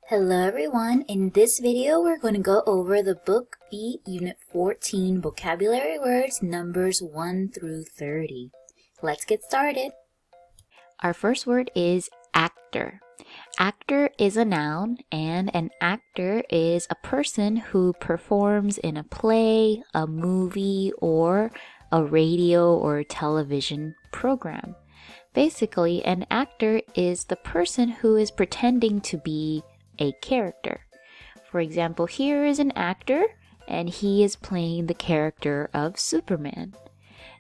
Hello everyone, in this video we're going to go over the Book B Unit 14 Vocabulary Words numbers 1 through 30. Let's get started. Our first word is actor. Actor is a noun, and an actor is a person who performs in a play, a movie, or a radio or television program. Basically, an actor is the person who is pretending to be a character. For example, here is an actor and he is playing the character of Superman.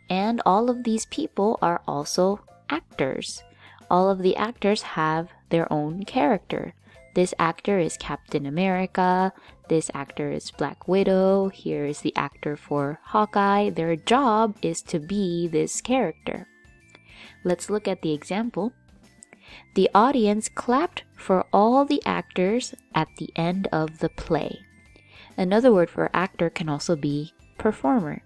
And all of these people are also actors. All of the actors have their own character. This actor is Captain America. This actor is Black Widow. Here is the actor for Hawkeye. Their job is to be this character. Let's look at the example. The audience clapped for all the actors at the end of the play. Another word for actor can also be performer.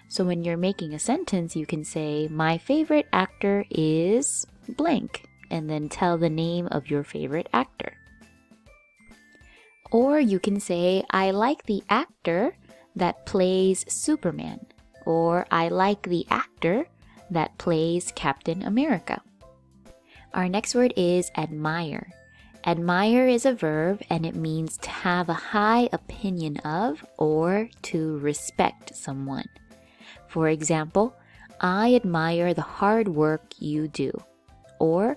So when you're making a sentence, you can say, my favorite actor is blank, and then tell the name of your favorite actor. Or you can say, I like the actor that plays Superman, or I like the actor that plays Captain America. Our next word is admire. Admire is a verb and it means to have a high opinion of or to respect someone. For example, I admire the hard work you do. Or,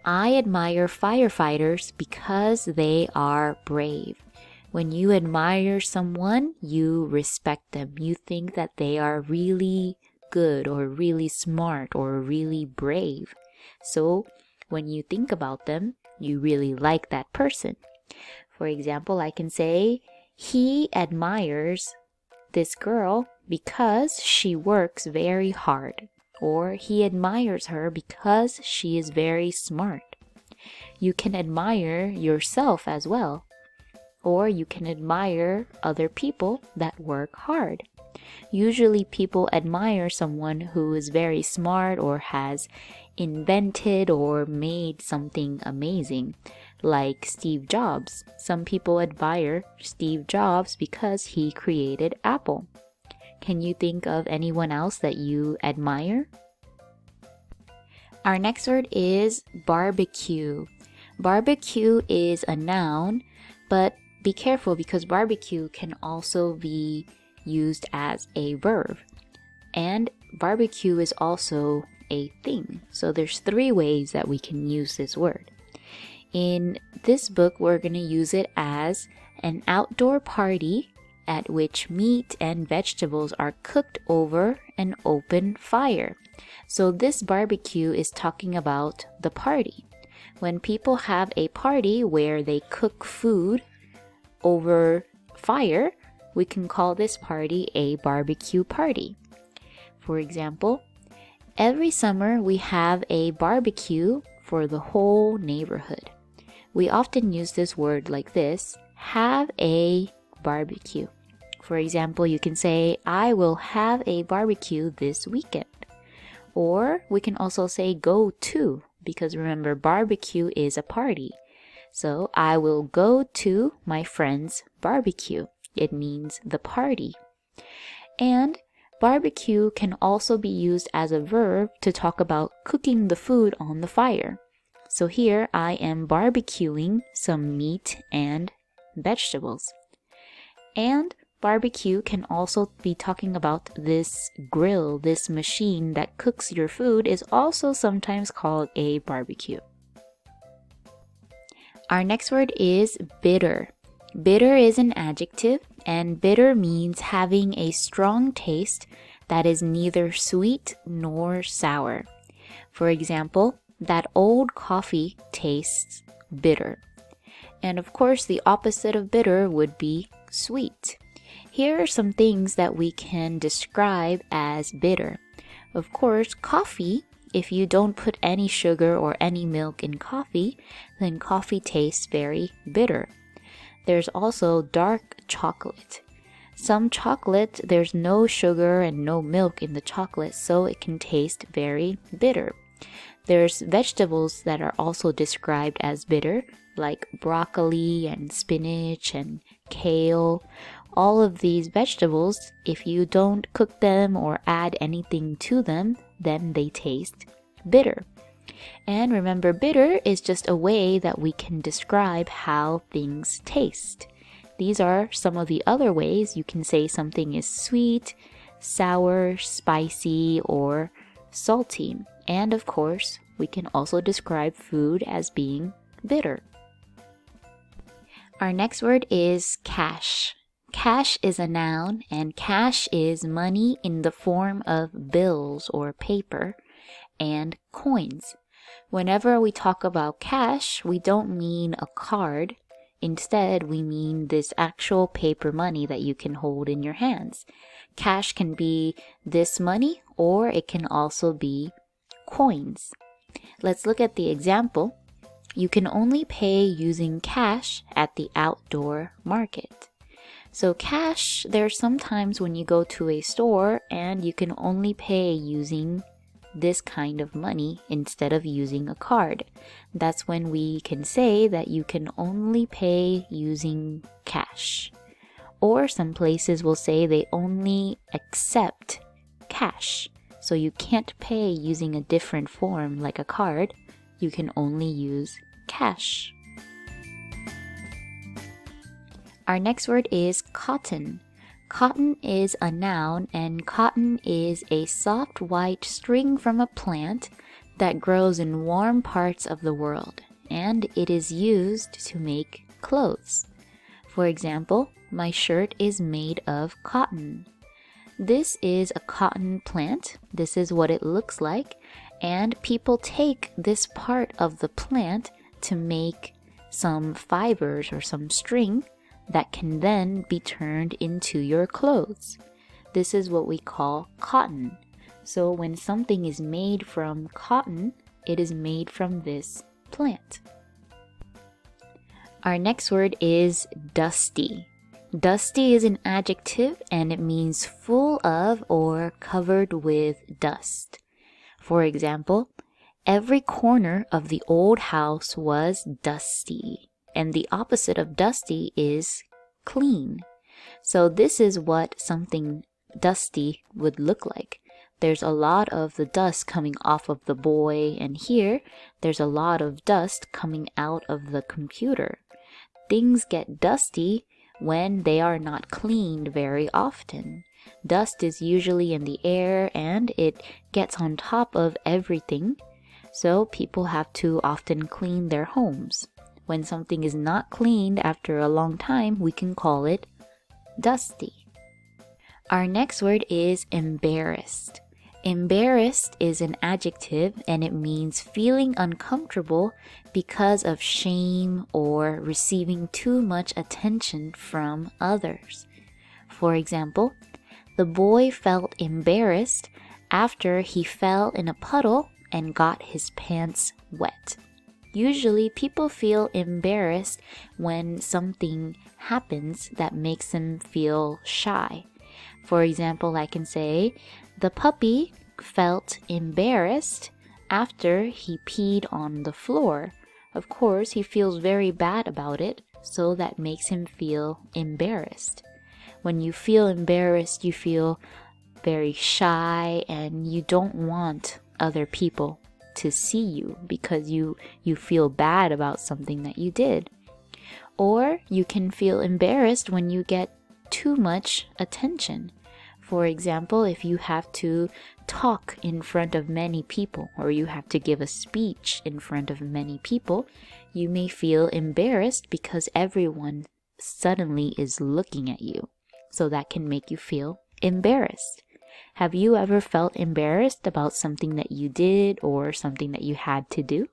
I admire firefighters because they are brave. When you admire someone, you respect them. You think that they are really good or really smart or really brave. So, when you think about them, you really like that person. For example, I can say, he admires this girl because she works very hard. Or he admires her because she is very smart. You can admire yourself as well. Or you can admire other people that work hard. Usually people admire someone who is very smart or has invented or made something amazing, like Steve Jobs. Some people admire Steve Jobs because he created Apple. Can you think of anyone else that you admire? Our next word is barbecue. Barbecue is a noun, but be careful because barbecue can also be used as a verb. And barbecue is also a thing. So there's 3 ways that we can use this word. In this book, we're going to use it as an outdoor party at which meat and vegetables are cooked over an open fire. So this barbecue is talking about the party. When people have a party where they cook food over fire, we can call this party a barbecue party. For example, every summer we have a barbecue for the whole neighborhood. We often use this word like this, have a barbecue. For example, you can say, I will have a barbecue this weekend. Or we can also say go to, because remember, barbecue is a party. So I will go to my friend's barbecue. It means the party. And barbecue can also be used as a verb to talk about cooking the food on the fire. So here I am barbecuing some meat and vegetables. And barbecue can also be talking about this grill, this machine that cooks your food is also sometimes called a barbecue. Our next word is bitter. Bitter is an adjective, and bitter means having a strong taste that is neither sweet nor sour. For example, that old coffee tastes bitter. And of course, the opposite of bitter would be sweet. Here are some things that we can describe as bitter. Of course, coffee, if you don't put any sugar or any milk in coffee, then coffee tastes very bitter. There's also dark chocolate. Some chocolate, there's no sugar and no milk in the chocolate, so it can taste very bitter. There's vegetables that are also described as bitter, like broccoli and spinach and kale. All of these vegetables, if you don't cook them or add anything to them, then they taste bitter. And remember, bitter is just a way that we can describe how things taste. These are some of the other ways you can say something is sweet, sour, spicy, or salty. And of course, we can also describe food as being bitter. Our next word is cash. Cash is a noun, and cash is money in the form of bills or paper and coins. Whenever we talk about cash, we don't mean a card. Instead, we mean this actual paper money that you can hold in your hands. Cash can be this money, or it can also be coins. Let's look at the example. You can only pay using cash at the outdoor market. So cash, there's sometimes when you go to a store and you can only pay using this kind of money instead of using a card. That's when we can say that you can only pay using cash. Or some places will say they only accept cash. So you can't pay using a different form like a card. You can only use cash. Our next word is cotton. Cotton is a noun, and cotton is a soft white string from a plant that grows in warm parts of the world, and it is used to make clothes. For example, my shirt is made of cotton. This is a cotton plant. This is what it looks like, and people take this part of the plant to make some fibers or some string that can then be turned into your clothes. This is what we call cotton. So when something is made from cotton, it is made from this plant. Our next word is dusty. Dusty is an adjective, and it means full of or covered with dust. For example, every corner of the old house was dusty. And the opposite of dusty is clean. So this is what something dusty would look like. There's a lot of the dust coming off of the boy, and here there's a lot of dust coming out of the computer. Things get dusty when they are not cleaned very often. Dust is usually in the air and it gets on top of everything, so people have to often clean their homes. When something is not cleaned after a long time, we can call it dusty. Our next word is embarrassed. Embarrassed is an adjective, and it means feeling uncomfortable because of shame or receiving too much attention from others. For example, the boy felt embarrassed after he fell in a puddle and got his pants wet. Usually, people feel embarrassed when something happens that makes them feel shy. For example, I can say, the puppy felt embarrassed after he peed on the floor. Of course, he feels very bad about it, so that makes him feel embarrassed. When you feel embarrassed, you feel very shy and you don't want other people to see you because you feel bad about something that you did. Or you can feel embarrassed when you get too much attention. For example, if you have to talk in front of many people or you have to give a speech in front of many people, you may feel embarrassed because everyone suddenly is looking at you. So that can make you feel embarrassed. Have you ever felt embarrassed about something that you did or something that you had to do?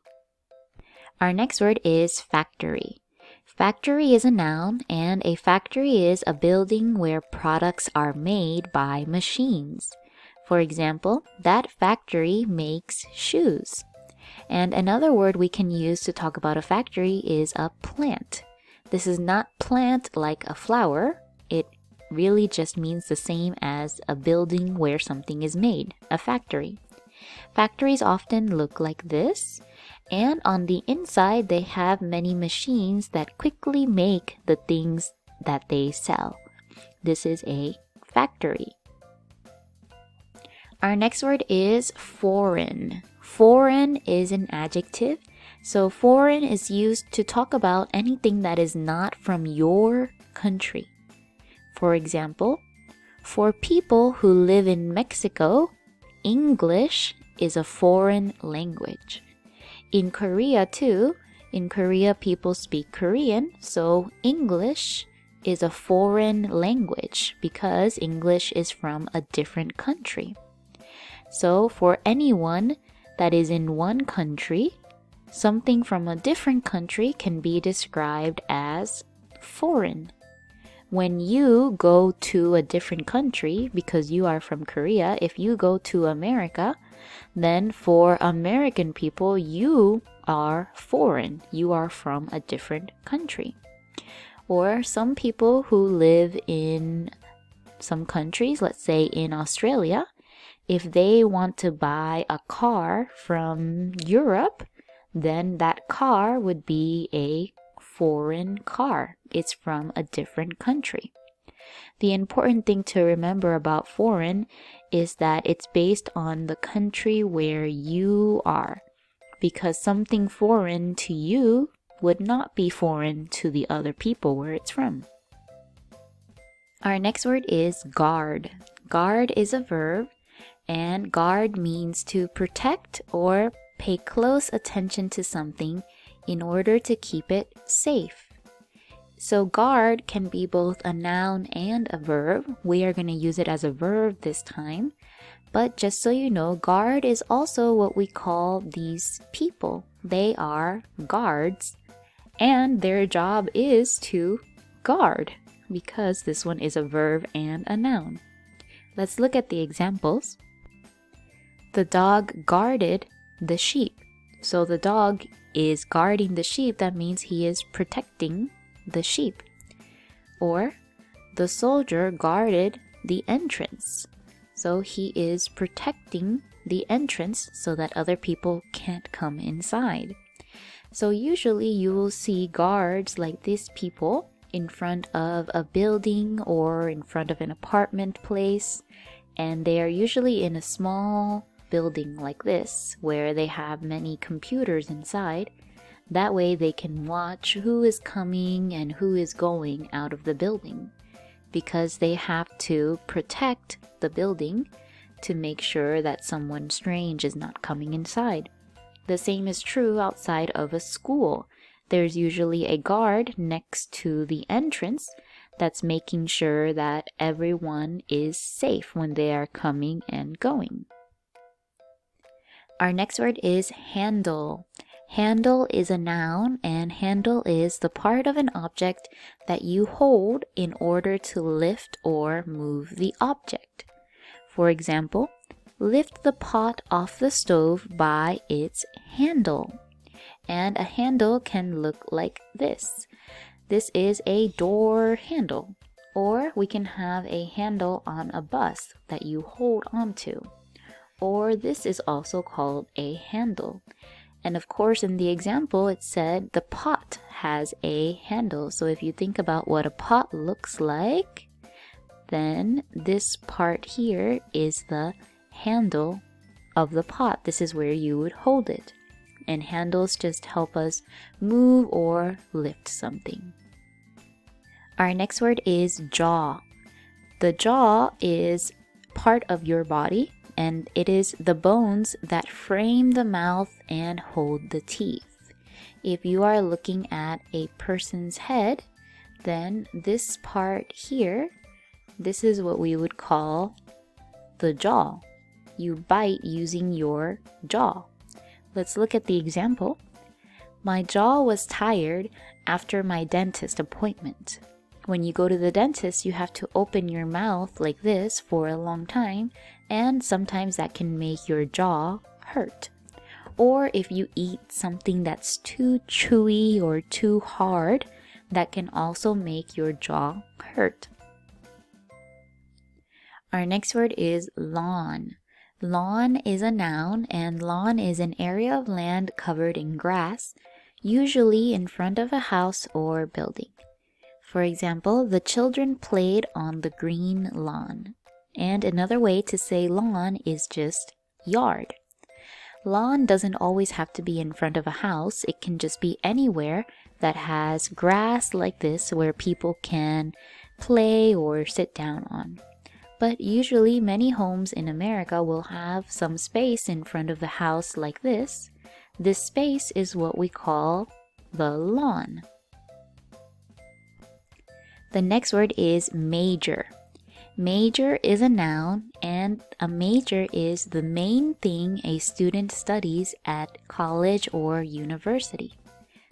Our next word is factory. Factory is a noun, and a factory is a building where products are made by machines. For example, that factory makes shoes. And another word we can use to talk about a factory is a plant. This is not plant like a flower. It really just means the same as a building where something is made, a factory. Factories often look like this, And on the inside, they have many machines that quickly make the things that they sell. This is a factory. Our next word is foreign. Foreign is an adjective. So foreign is used to talk about anything that is not from your country. For example, for people who live in Mexico, English is a foreign language. In Korea too, in Korea people speak Korean, so English is a foreign language because English is from a different country. So for anyone that is in one country, something from a different country can be described as foreign. When you go to a different country, because you are from Korea, if you go to America, then for American people, you are foreign. You are from a different country. Or some people who live in some countries, let's say in Australia, if they want to buy a car from Europe, then that car would be a foreign car. It's from a different country. The important thing to remember about foreign is that it's based on the country where you are, because something foreign to you would not be foreign to the other people where it's from. Our next word is guard. Guard is a verb, and guard means to protect or pay close attention to something in order to keep it safe. So guard can be both a noun and a verb. We are going to use it as a verb this time. But just so you know, guard is also what we call these people. They are guards, and their job is to guard, because this one is a verb and a noun. Let's look at the examples. The dog guarded the sheep. So the dog is guarding the sheep. That means he is protecting the sheep. Or the soldier guarded the entrance. So he is protecting the entrance so that other people can't come inside. So usually you will see guards like these people in front of a building or in front of an apartment place, and they are usually in a small building like this where they have many computers inside. That way they can watch who is coming and who is going out of the building, because they have to protect the building to make sure that someone strange is not coming inside. The same is true outside of a school. There's usually a guard next to the entrance that's making sure that everyone is safe when they are coming and going. Our next word is handle. Handle is a noun, and handle is the part of an object that you hold in order to lift or move the object. For example, lift the pot off the stove by its handle. And a handle can look like this. This is a door handle. Or we can have a handle on a bus that you hold onto. Or this is also called a handle. And of course, in the example, it said the pot has a handle. So if you think about what a pot looks like, then this part here is the handle of the pot. This is where you would hold it. And handles just help us move or lift something. Our next word is jaw. The jaw is part of your body, and it is the bones that frame the mouth and hold the teeth. If you are looking at a person's head, then this part here, this is what we would call the jaw. You bite using your jaw. Let's look at the example. My jaw was tired after my dentist appointment. When you go to the dentist, you have to open your mouth like this for a long time, and sometimes that can make your jaw hurt. Or if you eat something that's too chewy or too hard, that can also make your jaw hurt. Our next word is lawn. Lawn is a noun, and lawn is an area of land covered in grass, usually in front of a house or building. For example, the children played on the green lawn. And another way to say lawn is just yard. Lawn doesn't always have to be in front of a house. It can just be anywhere that has grass like this where people can play or sit down on. But usually many homes in America will have some space in front of the house like this. This space is what we call the lawn. The next word is major. Major is a noun, and a major is the main thing a student studies at college or university.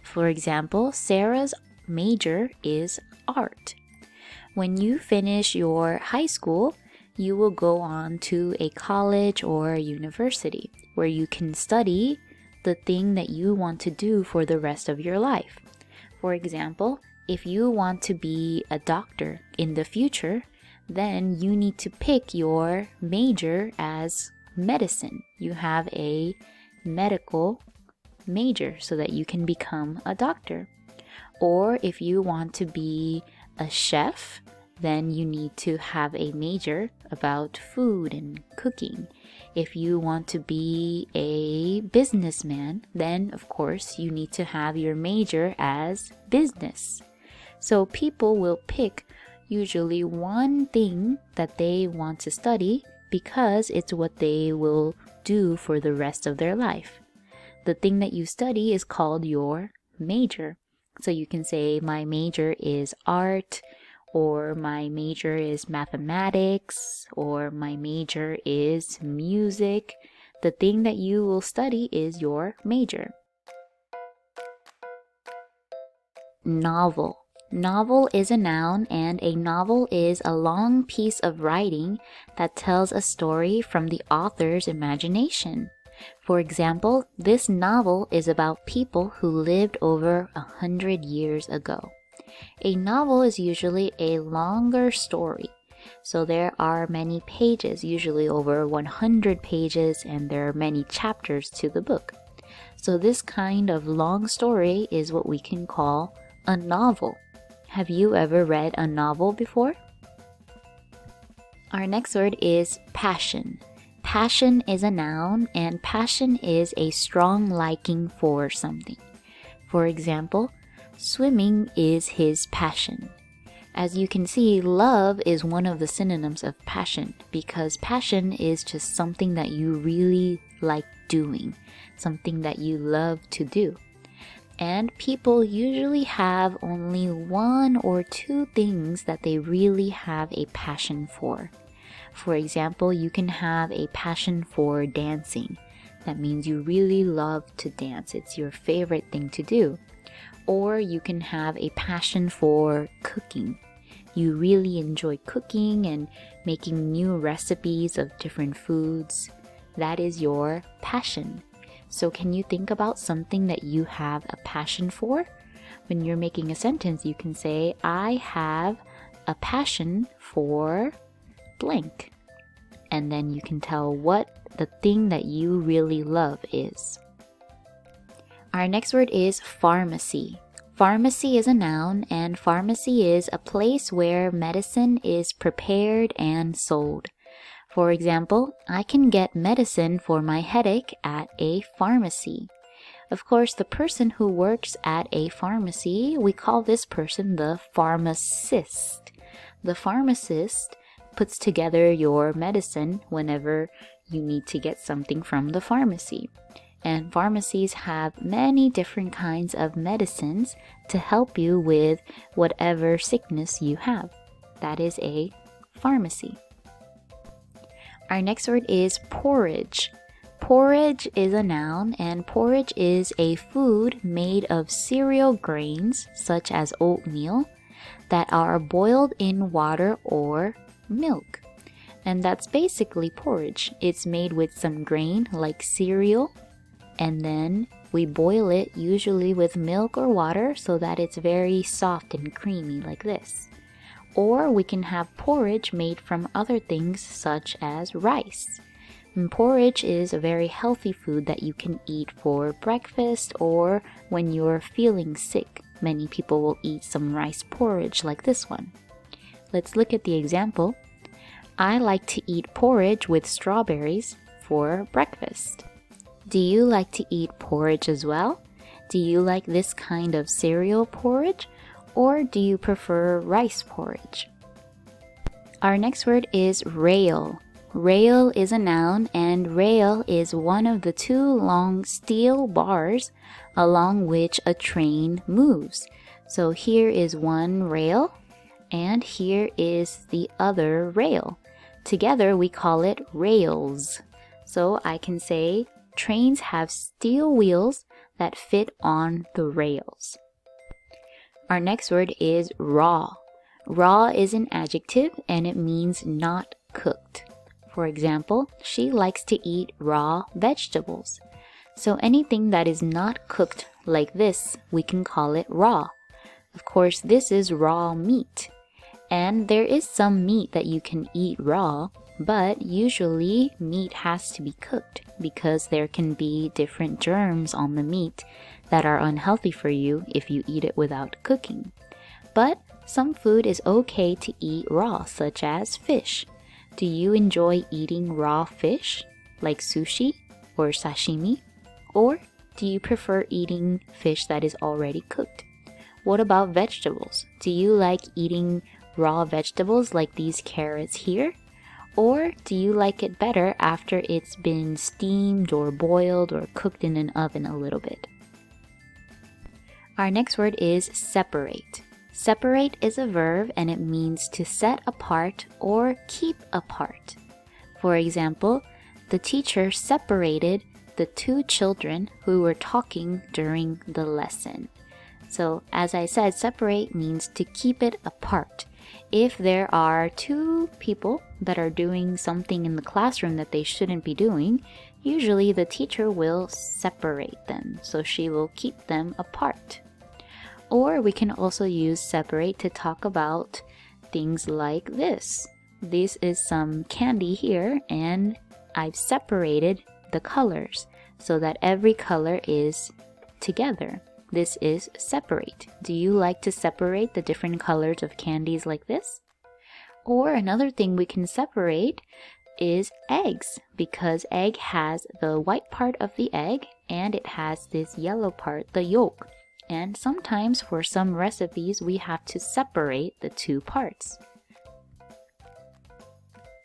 For example, Sarah's major is art. When you finish your high school, you will go on to a college or a university where you can study the thing that you want to do for the rest of your life. For example, if you want to be a doctor in the future, then you need to pick your major as medicine. You have a medical major so that you can become a doctor. Or if you want to be a chef, then you need to have a major about food and cooking. If you want to be a businessman, then of course you need to have your major as business. So people will pick usually one thing that they want to study because it's what they will do for the rest of their life. The thing that you study is called your major. So you can say my major is art, or my major is mathematics, or my major is music. The thing that you will study is your major. Novel. Novel is a noun, and a novel is a long piece of writing that tells a story from the author's imagination. For example, this novel is about people who lived over 100 years ago. A novel is usually a longer story. So there are many pages, usually over 100 pages, and there are many chapters to the book. So this kind of long story is what we can call a novel. Have you ever read a novel before? Our next word is passion. Passion is a noun, and passion is a strong liking for something. For example, swimming is his passion. As you can see, love is one of the synonyms of passion because passion is just something that you really like doing, something that you love to do. And people usually have only one or two things that they really have a passion for. For example, you can have a passion for dancing. That means you really love to dance. It's your favorite thing to do. Or you can have a passion for cooking. You really enjoy cooking and making new recipes of different foods. That is your passion. So can you think about something that you have a passion for? When you're making a sentence, you can say, I have a passion for blank. And then you can tell what the thing that you really love is. Our next word is pharmacy. Pharmacy is a noun, and pharmacy is a place where medicine is prepared and sold. For example, I can get medicine for my headache at a pharmacy. Of course, the person who works at a pharmacy, we call this person the pharmacist. The pharmacist puts together your medicine whenever you need to get something from the pharmacy. And pharmacies have many different kinds of medicines to help you with whatever sickness you have. That is a pharmacy. Our next word is porridge. Porridge is a noun, and porridge is a food made of cereal grains, such as oatmeal, that are boiled in water or milk. And that's basically porridge. It's made with some grain like cereal, and then we boil it usually with milk or water so that it's very soft and creamy like this. Or we can have porridge made from other things such as rice. And porridge is a very healthy food that you can eat for breakfast or when you're feeling sick. Many people will eat some rice porridge like this one. Let's look at the example. I like to eat porridge with strawberries for breakfast. Do you like to eat porridge as well? Do you like this kind of cereal porridge, or do you prefer rice porridge? Our next word is rail. Rail is a noun, and rail is one of the two long steel bars along which a train moves. So here is one rail, and here is the other rail. Together we call it rails. So I can say trains have steel wheels that fit on the rails. Our next word is raw. Raw is an adjective and it means not cooked. For example, she likes to eat raw vegetables. So anything that is not cooked like this, we can call it raw. Of course, this is raw meat. And there is some meat that you can eat raw, but usually meat has to be cooked because there can be different germs on the meat that are unhealthy for you if you eat it without cooking. But some food is okay to eat raw, such as fish. Do you enjoy eating raw fish, like sushi or sashimi? Or do you prefer eating fish that is already cooked? What about vegetables? Do you like eating raw vegetables like these carrots here? Or do you like it better after it's been steamed or boiled or cooked in an oven a little bit? Our next word is separate. Separate is a verb and it means to set apart or keep apart. For example, the teacher separated the two children who were talking during the lesson. So as I said, separate means to keep it apart. If there are two people that are doing something in the classroom that they shouldn't be doing, usually the teacher will separate them, so she will keep them apart. Or we can also use separate to talk about things like this. This is some candy here, and I've separated the colors so that every color is together. This is separate. Do you like to separate the different colors of candies like this? Or another thing we can separate is eggs, because egg has the white part of the egg and it has this yellow part, the yolk. And sometimes for some recipes we have to separate the two parts.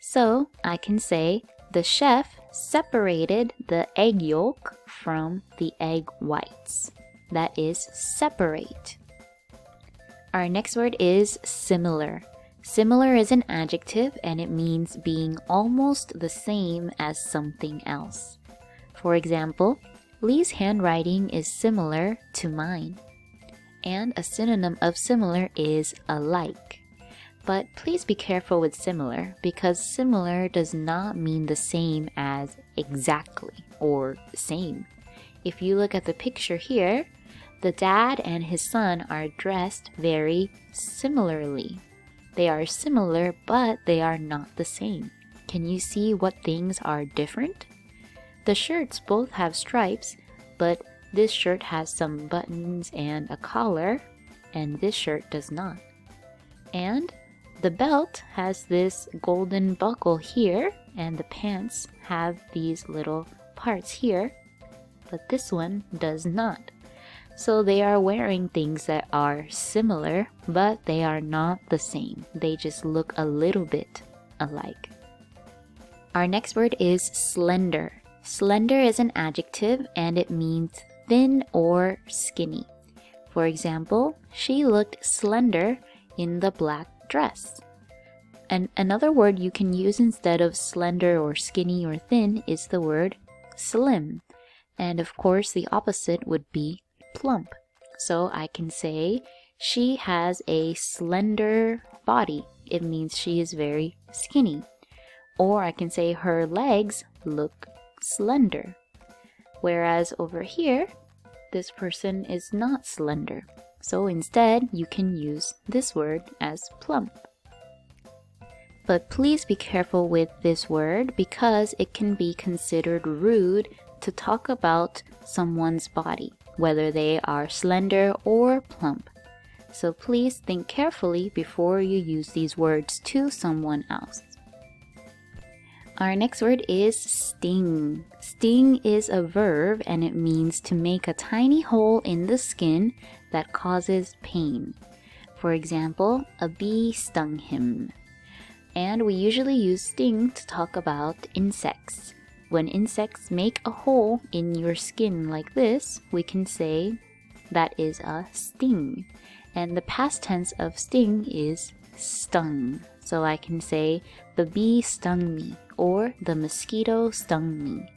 So I can say the chef separated the egg yolk from the egg whites. That is separate. Our next word is similar. Similar is an adjective and it means being almost the same as something else. For example, Lee's handwriting is similar to mine. And a synonym of similar is alike. But please be careful with similar because similar does not mean the same as exactly or same. If you look at the picture here, the dad and his son are dressed very similarly. They are similar, but they are not the same. Can you see what things are different? The shirts both have stripes, but this shirt has some buttons and a collar, and this shirt does not. And the belt has this golden buckle here, and the pants have these little parts here, but this one does not. So they are wearing things that are similar, but they are not the same. They just look a little bit alike. Our next word is slender. Slender is an adjective and it means thin or skinny. For example, she looked slender in the black dress. And another word you can use instead of slender or skinny or thin is the word slim. And of course, the opposite would be plump. So I can say she has a slender body. It means she is very skinny. Or I can say her legs look slender. Whereas over here, this person is not slender. So instead, you can use this word as plump. But please be careful with this word because it can be considered rude to talk about someone's body, whether they are slender or plump. So please think carefully before you use these words to someone else. Our next word is sting. Sting is a verb and it means to make a tiny hole in the skin that causes pain. For example, a bee stung him. And we usually use sting to talk about insects. When insects make a hole in your skin like this, we can say that is a sting. And the past tense of sting is stung. So I can say the bee stung me or the mosquito stung me.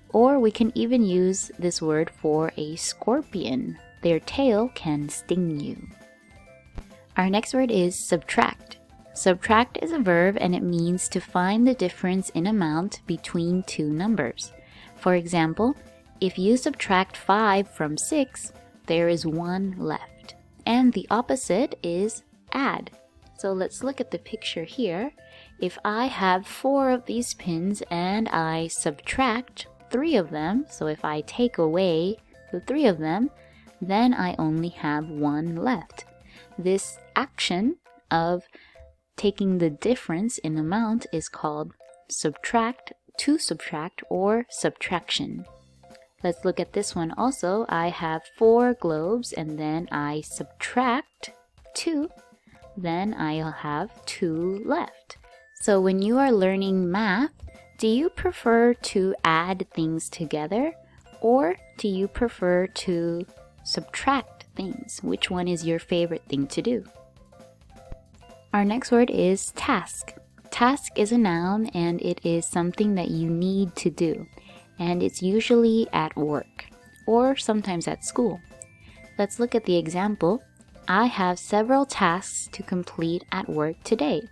Or we can even use this word for a scorpion. Their tail can sting you. Our next word is subtract. Subtract is a verb and it means to find the difference in amount between two numbers. For example, if you subtract 5 from 6, there is 1 left. And the opposite is add. So let's look at the picture here. If I have 4 of these pins and I subtract 3 of them, so if I take away the 3 of them, then I only have 1 left. This action of taking the difference in amount is called subtract, to subtract, or subtraction. Let's look at this one also. I have 4 globes and then I subtract 2, then I'll have 2 left. So when you are learning math, do you prefer to add things together or do you prefer to subtract things? Which one is your favorite thing to do? Our next word is task. Task is a noun and it is something that you need to do. And it's usually at work or sometimes at school. Let's look at the example. I have several tasks to complete at work today.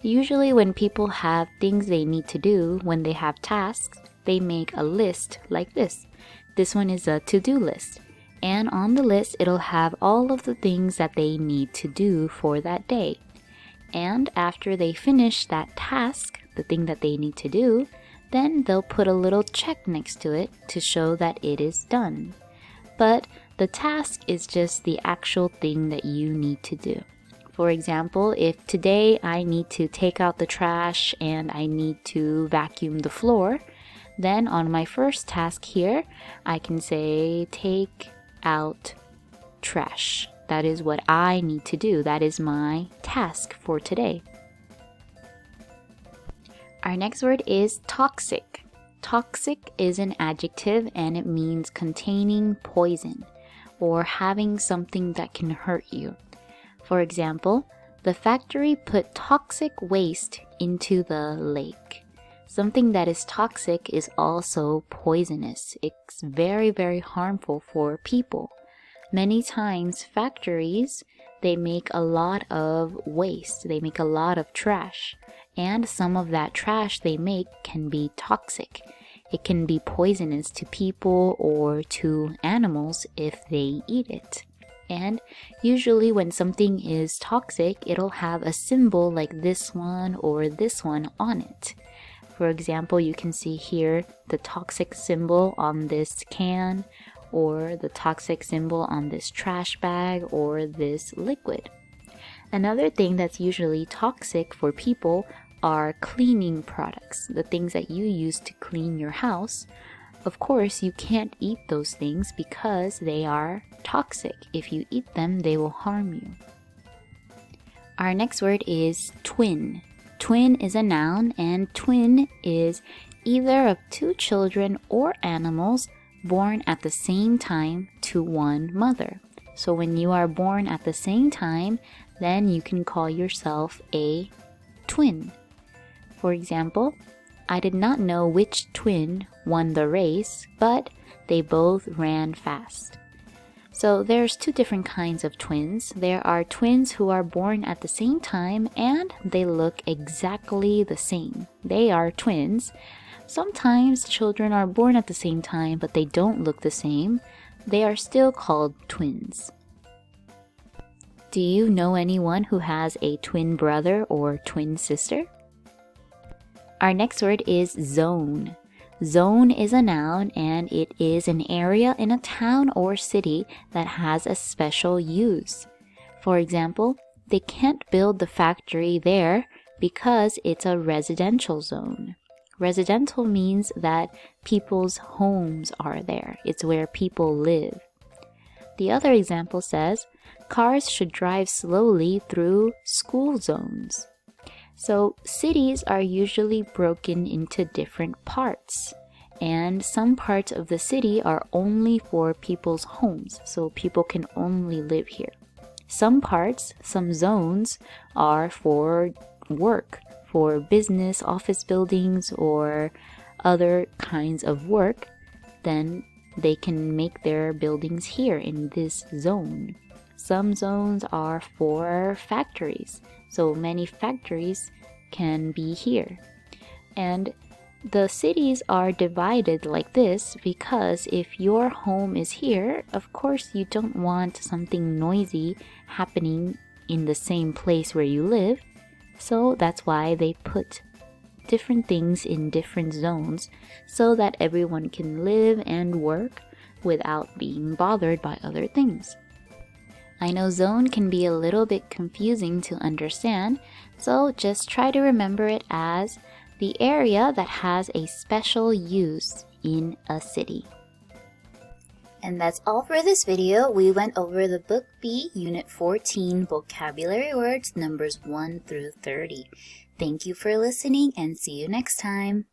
Usually when people have things they need to do, when they have tasks, they make a list like this. This one is a to-do list. And on the list, it'll have all of the things that they need to do for that day. And after they finish that task, the thing that they need to do, then they'll put a little check next to it to show that it is done. But the task is just the actual thing that you need to do. For example, if today I need to take out the trash and I need to vacuum the floor, then on my first task here, I can say take out trash. That is what I need to do. That is my task for today. Our next word is toxic. Toxic is an adjective and it means containing poison or having something that can hurt you. For example, the factory put toxic waste into the lake. Something that is toxic is also poisonous. It's very, very harmful for people. Many times factories, they make a lot of waste. They make a lot of trash. And some of that trash they make can be toxic. It can be poisonous to people or to animals if they eat it. And usually when something is toxic, it'll have a symbol like this one or this one on it. For example, you can see here the toxic symbol on this can or the toxic symbol on this trash bag or this liquid. Another thing that's usually toxic for people are cleaning products, the things that you use to clean your house. Of course, you can't eat those things because they are toxic. If you eat them, they will harm you. Our next word is twin. Twin is a noun and twin is either of 2 children or animals born at the same time to one mother. So when you are born at the same time, then you can call yourself a twin. For example, I did not know which twin won the race, but they both ran fast. So there's 2 different kinds of twins. There are twins who are born at the same time and they look exactly the same. They are twins. Sometimes children are born at the same time, but they don't look the same. They are still called twins. Do you know anyone who has a twin brother or twin sister? Our next word is zone. Zone is a noun and it is an area in a town or city that has a special use. For example, they can't build the factory there because it's a residential zone. Residential means that people's homes are there. It's where people live. The other example says, cars should drive slowly through school zones. So cities are usually broken into different parts, and some parts of the city are only for people's homes, so people can only live here. Some parts, some zones, are for work, for business, office buildings, or other kinds of work. Then they can make their buildings here in this zone. Some zones are for factories, so many factories can be here. And the cities are divided like this because if your home is here, of course you don't want something noisy happening in the same place where you live. So that's why they put different things in different zones so that everyone can live and work without being bothered by other things. I know zone can be a little bit confusing to understand, so just try to remember it as the area that has a special use in a city. And that's all for this video. We went over the Book B, Unit 14, vocabulary words numbers 1 through 30. Thank you for listening and see you next time.